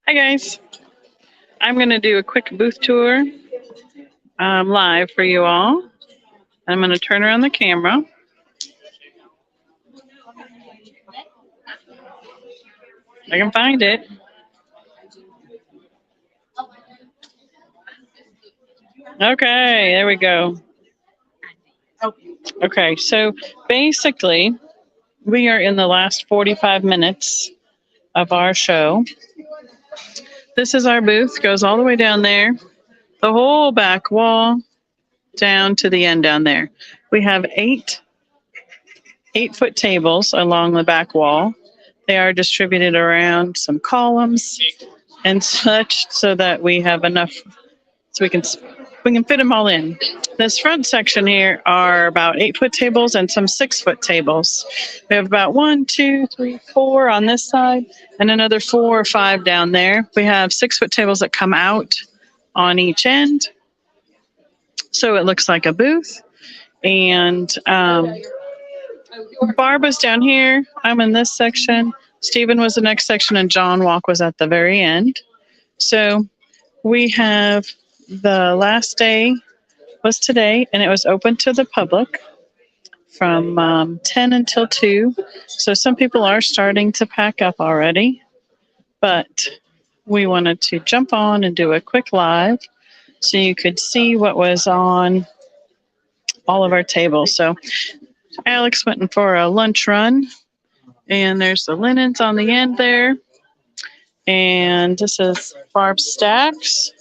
Hi guys, I'm going to do a quick booth tour live for you all. I'm going to turn around the camera. I can find it. Okay, there we go. Okay, so basically, we are in the last 45 minutes of our show. This is our booth, goes all the way down there, the whole back wall down to the end down there. We have 8-foot tables along the back wall. They are distributed around some columns and such so that we have enough so we can fit them all in. This front section here are about 8-foot tables and some 6-foot tables. We have about 1, 2, 3, 4 on this side and another 4 or 5 down there. We have 6-foot tables that come out on each end. So it looks like a booth. And Barb was down here. I'm in this section. Stephen was the next section, and John Walk was at the very end. So we have the last day was today, and it was open to the public from 10 until 2. So some people are starting to pack up already, but we wanted to jump on and do a quick live so you could see what was on all of our tables. So Alex went in for a lunch run, and there's the linens on the end there. And this is Barb Stacks,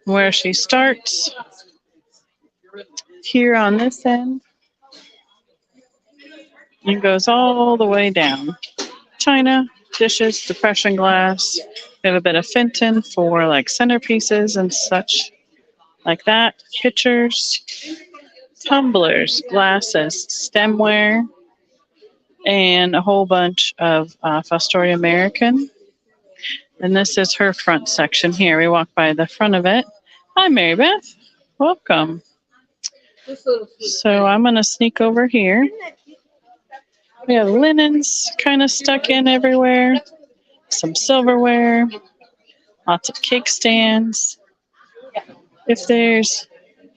where she starts here on this end and goes all the way down. China, dishes, depression glass. We have a bit of Fenton for like centerpieces and such like that. Pitchers, tumblers, glasses, stemware, and a whole bunch of Fostoria American. And this is her front section here. We walk by the front of it. Hi, Mary Beth. Welcome. So I'm going to sneak over here. We have linens kind of stuck in everywhere. Some silverware. Lots of cake stands. If there's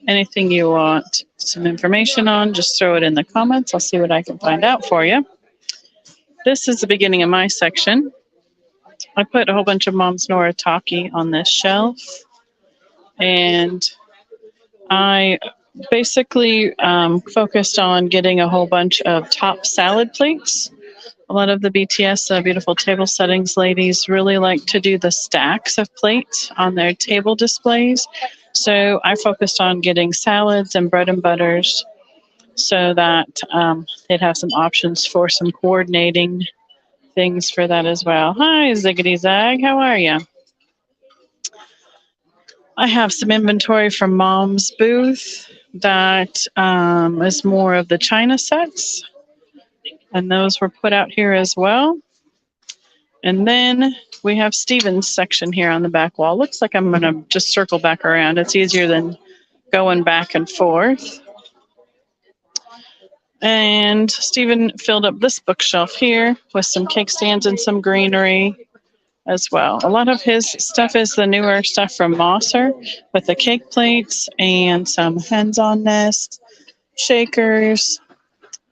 anything you want some information on, just throw it in the comments. I'll see what I can find out for you. This is the beginning of my section. I put a whole bunch of Mom's Noritake on this shelf. And I basically focused on getting a whole bunch of top salad plates. A lot of the BTS Beautiful Table Settings ladies really like to do the stacks of plates on their table displays. So I focused on getting salads and bread and butters so that they'd have some options for some coordinating things for that as well. Hi, Ziggity Zag. How are you? I have some inventory from Mom's booth that is more of the China sets. And those were put out here as well. And then we have Stephen's section here on the back wall. Looks like I'm going to just circle back around. It's easier than going back and forth. And Stephen filled up this bookshelf here with some cake stands and some greenery as well. A lot of his stuff is the newer stuff from Mosser with the cake plates and some hens on nest, shakers,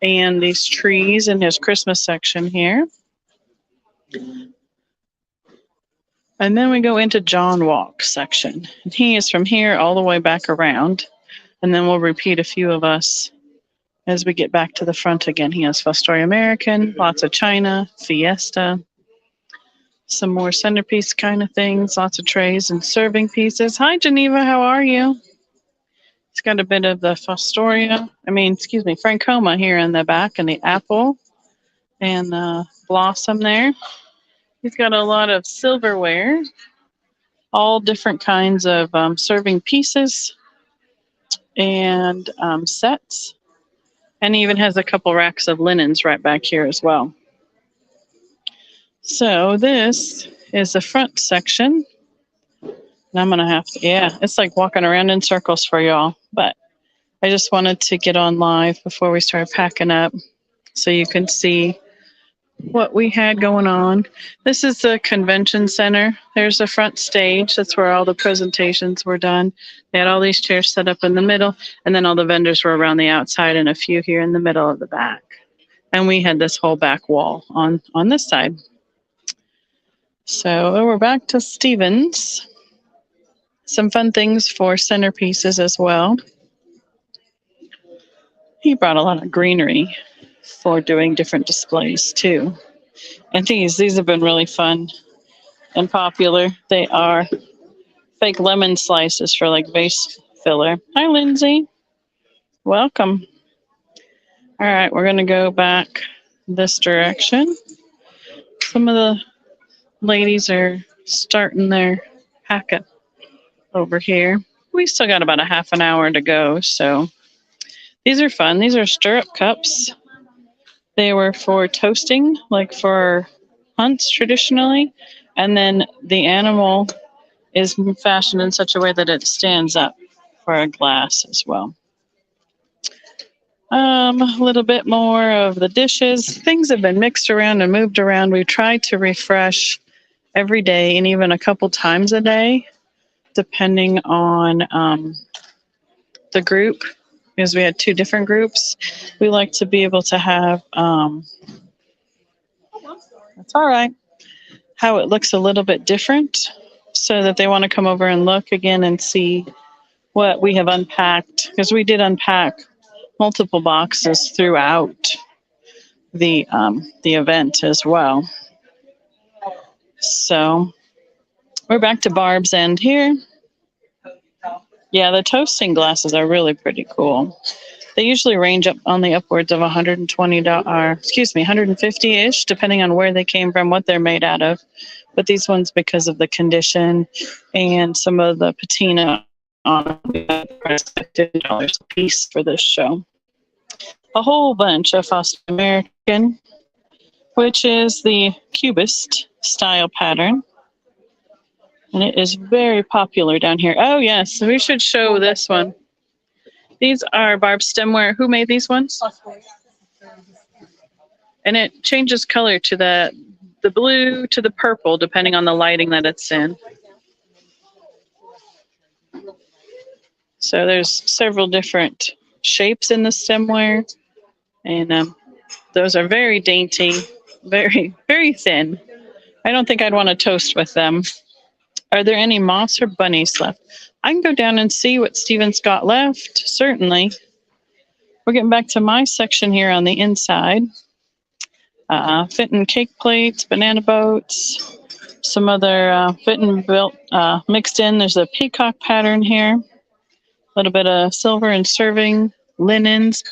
and these trees in his Christmas section here. And then we go into John Walk's section. And he is from here all the way back around. And then we'll repeat a few of us as we get back to the front again. He has Fostoria American, lots of China, Fiesta, some more centerpiece kind of things, lots of trays and serving pieces. Hi, Geneva, how are you? He's got a bit of the Francoma here in the back and the apple and the blossom there. He's got a lot of silverware, all different kinds of serving pieces and sets. And he even has a couple racks of linens right back here as well. So this is the front section. And I'm going to have to, it's like walking around in circles for y'all. But I just wanted to get on live before we start packing up so you can see what we had going on. This is the convention center. There's the front stage. That's where all the presentations were done. They had all these chairs set up in the middle, and then all the vendors were around the outside and a few here in the middle of the back. And we had this whole back wall on this side. So we're back to Stevens. Some fun things for centerpieces as well. He brought a lot of greenery for doing different displays too. And these have been really fun and popular. They are fake lemon slices for like vase filler. Hi, Lindsay. Welcome. All right, we're going to go back this direction. Some of the ladies are starting their packet over here. We still got about a half an hour to go, so these are fun. These are stirrup cups. They were for toasting, like for hunts traditionally, and then the animal is fashioned in such a way that it stands up for a glass as well. A little bit more of the dishes. Things have been mixed around and moved around. We tried to refresh every day and even a couple times a day, depending on the group, because we had 2 different groups. We like to be able to have, that's all right, how it looks a little bit different so that they want to come over and look again and see what we have unpacked, because we did unpack multiple boxes throughout the event as well. So we're back to Barb's end here. Yeah, the toasting glasses are really pretty cool. They usually range up on the upwards of $150-ish, depending on where they came from, what they're made out of. But these ones, because of the condition and some of the patina on them, we got $50 a piece for this show. A whole bunch of Austrian American, which is the Cubist style pattern. And it is very popular down here. Oh, yes, we should show this one. These are Barb stemware. Who made these ones? And it changes color to the blue to the purple, depending on the lighting that it's in. So there's several different shapes in the stemware. And those are very dainty, very, very thin. I don't think I'd want to toast with them. Are there any moths or bunnies left? I can go down and see what Steven's got left, certainly. We're getting back to my section here on the inside. Fitting cake plates, banana boats, some other fitting built mixed in. There's a peacock pattern here. A little bit of silver and serving linens.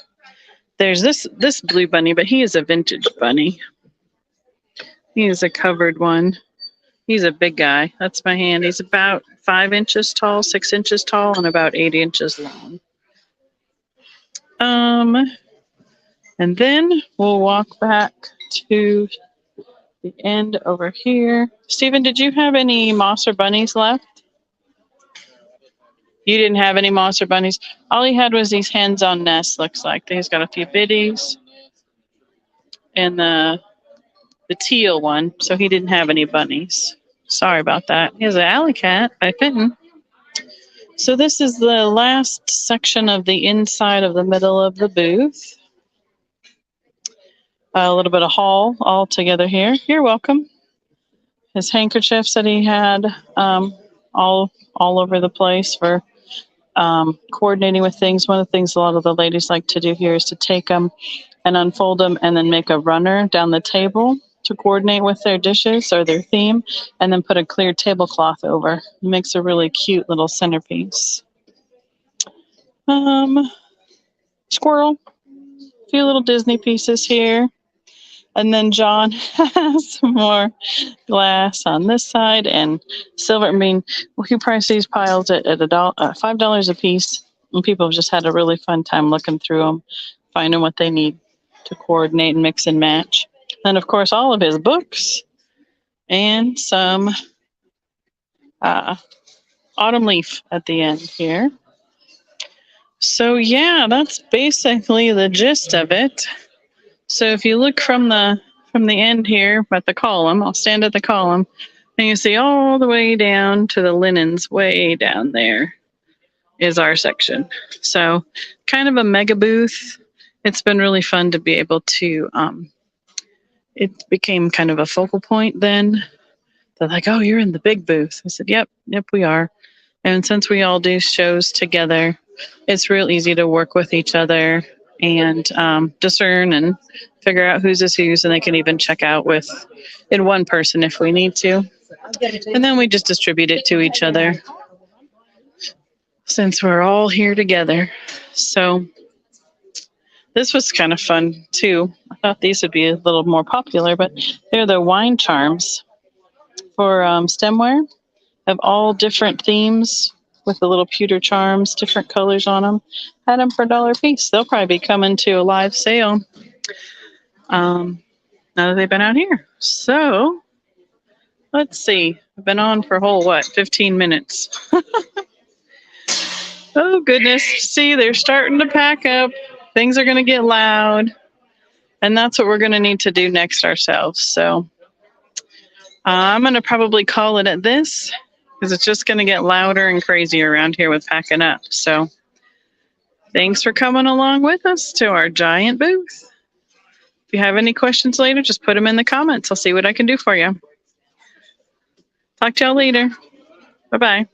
There's this blue bunny, but he is a vintage bunny. He is a covered one. He's a big guy. That's my hand. He's about 5 inches tall, 6 inches tall, and about 8 inches long. And then we'll walk back to the end over here. Stephen, did you have any moss or bunnies left? You didn't have any moss or bunnies. All he had was these hens on nests, looks like. He's got a few biddies and the teal one, so he didn't have any bunnies. Sorry about that. He has an alley cat by Fenton. So this is the last section of the inside of the middle of the booth. A little bit of haul all together here. You're welcome. His handkerchiefs that he had all over the place for coordinating with things. One of the things a lot of the ladies like to do here is to take them and unfold them and then make a runner down the table to coordinate with their dishes or their theme, and then put a clear tablecloth over. It makes a really cute little centerpiece. Squirrel. A few little Disney pieces here. And then John has some more glass on this side and silver. I mean, we price these piles at $5 a piece, and people have just had a really fun time looking through them, finding what they need to coordinate and mix and match. And of course, all of his books and some autumn leaf at the end here. So yeah, that's basically the gist of it. So if you look from the from the end here at the column, I'll stand at the column, and you see all the way down to the linens way down there is our section. So kind of a mega booth. It's been really fun to be able to, it became kind of a focal point then. They're like, oh, you're in the big booth. I said, yep, we are. And since we all do shows together, it's real easy to work with each other and discern and figure out whose is whose, and they can even check out in one person if we need to. And then we just distribute it to each other since we're all here together. So this was kind of fun too. I thought these would be a little more popular, but they're the wine charms for stemware. Have all different themes with the little pewter charms, different colors on them. Had them for $1 a piece. They'll probably be coming to a live sale now that they've been out here. So let's see. I've been on for a whole, 15 minutes. Oh, goodness. See, they're starting to pack up. Things are going to get loud. And that's what we're going to need to do next ourselves. So I'm going to probably call it at this, because it's just going to get louder and crazier around here with packing up. So thanks for coming along with us to our giant booth. If you have any questions later, just put them in the comments. I'll see what I can do for you. Talk to y'all later. Bye-bye.